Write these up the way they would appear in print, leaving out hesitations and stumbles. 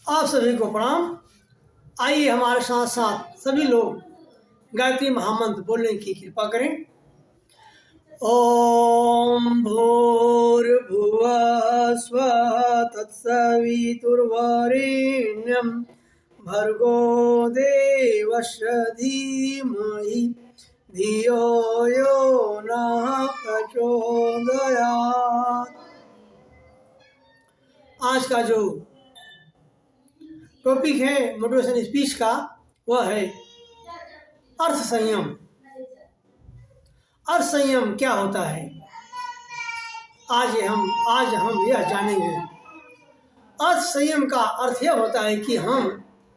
आप सभी को प्रणाम। आइए हमारे साथ साथ सभी लोग गायत्री महामंत्र बोलने की कृपा करें। ओम भूर्भुवः स्वः तत्सवितुर्वरेण्यं भर्गो देवस्य धीमहि धियो यो नः प्रचोदयात्। आज का जो टॉपिक है मोटिवेशन स्पीच का, वह है अर्थ संयम। अर्थ संयम क्या होता है, आज हम यह जानेंगे। अर्थ संयम का अर्थ यह होता है कि हम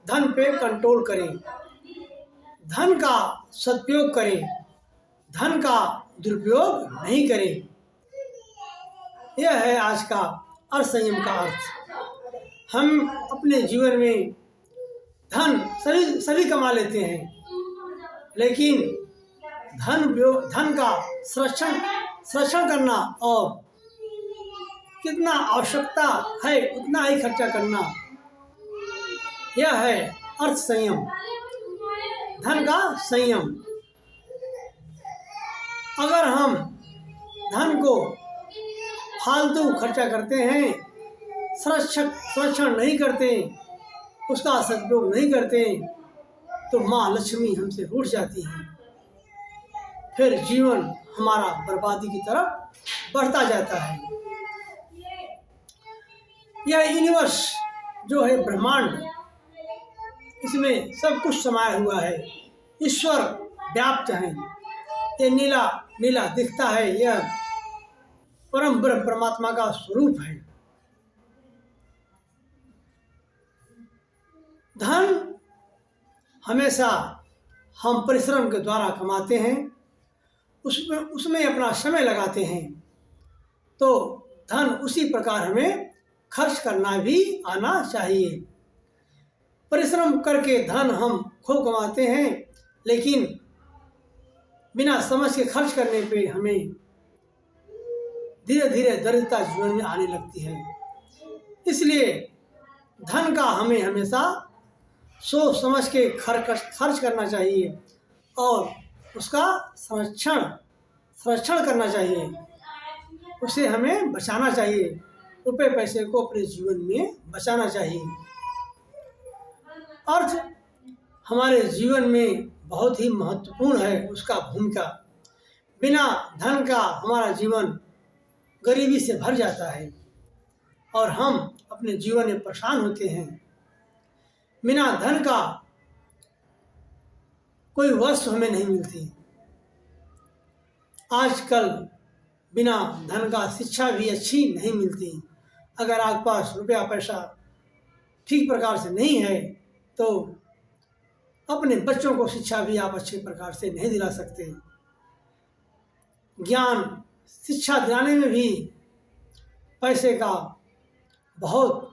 धन पे कंट्रोल करें, धन का सदुपयोग करें, धन का दुरुपयोग नहीं करें। यह है आज का अर्थ संयम का अर्थ। हम अपने जीवन में धन सभी कमा लेते हैं, लेकिन धन का संरक्षण करना और कितना आवश्यकता है उतना ही खर्चा करना, यह है अर्थ संयम, धन का संयम। अगर हम धन को फालतू खर्चा करते हैं, संरक्षण नहीं करते, उसका सदुपयोग नहीं करते, तो माँ लक्ष्मी हमसे रूठ जाती हैं। फिर जीवन हमारा बर्बादी की तरफ बढ़ता जाता है। यह यूनिवर्स जो है ब्रह्मांड, इसमें सब कुछ समाया हुआ है, ईश्वर व्याप्त है। ये नीला नीला दिखता है, यह परम ब्रह्म परमात्मा का स्वरूप है। धन हमेशा हम परिश्रम के द्वारा कमाते हैं, उसमें अपना समय लगाते हैं, तो धन उसी प्रकार हमें खर्च करना भी आना चाहिए। परिश्रम करके धन हम खूब कमाते हैं, लेकिन बिना समझ के खर्च करने पे हमें धीरे धीरे दरिद्रता जीवन में आने लगती है। इसलिए धन का हमें हमेशा सोच समझ के खर्च करना चाहिए और उसका संरक्षण करना चाहिए, उसे हमें बचाना चाहिए, रुपए पैसे को अपने जीवन में बचाना चाहिए। अर्थ हमारे जीवन में बहुत ही महत्वपूर्ण है, उसका भूमिका। बिना धन का हमारा जीवन गरीबी से भर जाता है और हम अपने जीवन में परेशान होते हैं। बिना धन का कोई वस्तु हमें नहीं मिलती। आजकल बिना धन का शिक्षा भी अच्छी नहीं मिलती। अगर आपके पास रुपया पैसा ठीक प्रकार से नहीं है, तो अपने बच्चों को शिक्षा भी आप अच्छे प्रकार से नहीं दिला सकते। ज्ञान शिक्षा दिलाने में भी पैसे का बहुत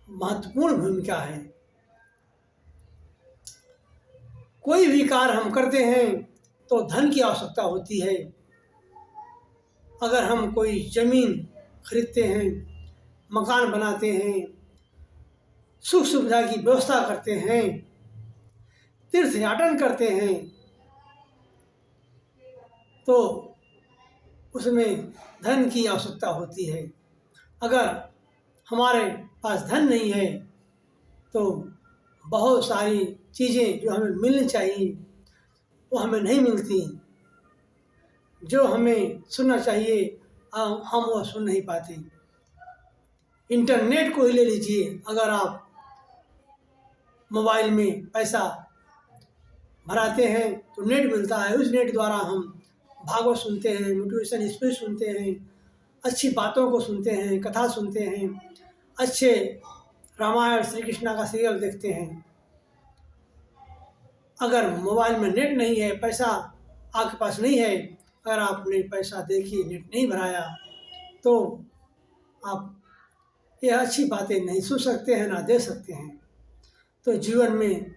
महत्वपूर्ण भूमिका है। कोई भी कार्य हम करते हैं तो धन की आवश्यकता होती है। अगर हम कोई ज़मीन खरीदते हैं, मकान बनाते हैं, सुख सुविधा की व्यवस्था करते हैं, तीर्थयाटन करते हैं, तो उसमें धन की आवश्यकता होती है। अगर हमारे पास धन नहीं है तो बहुत सारी चीज़ें जो हमें मिलनी चाहिए वो हमें नहीं मिलती। जो हमें सुनना चाहिए हम वो सुन नहीं पाते। इंटरनेट को ही ले लीजिए, अगर आप मोबाइल में पैसा भराते हैं तो नेट मिलता है, उस नेट द्वारा हम भागवत सुनते हैं, मोटिवेशन स्पीच सुनते हैं, अच्छी बातों को सुनते हैं, कथा सुनते हैं, अच्छे रामायण श्री कृष्णा का सीरियल देखते हैं। अगर मोबाइल में नेट नहीं है, पैसा आपके पास नहीं है, अगर आपने पैसा देखिए नेट नहीं भराया, तो आप यह अच्छी बातें नहीं सुन सकते हैं, ना दे सकते हैं। तो जीवन में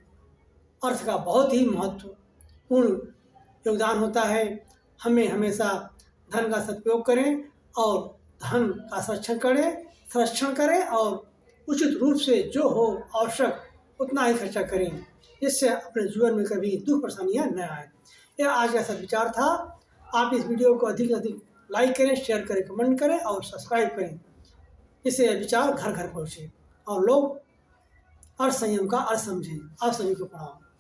अर्थ का बहुत ही महत्वपूर्ण योगदान होता है। हमें हमेशा धन का सदुपयोग करें और धन का संरक्षण करें और उचित रूप से जो हो आवश्यक उतना ही खर्चा करें, जिससे अपने जीवन में कभी दुख परेशानियां न आए। यह आज का सदविचार था। आप इस वीडियो को अधिक से अधिक लाइक करें, शेयर करें, कमेंट करें और सब्सक्राइब करें, जिससे यह विचार घर घर पहुँचे और लोग अर्थ संयम का अर्थ समझें। आप सभी को प्रणाम।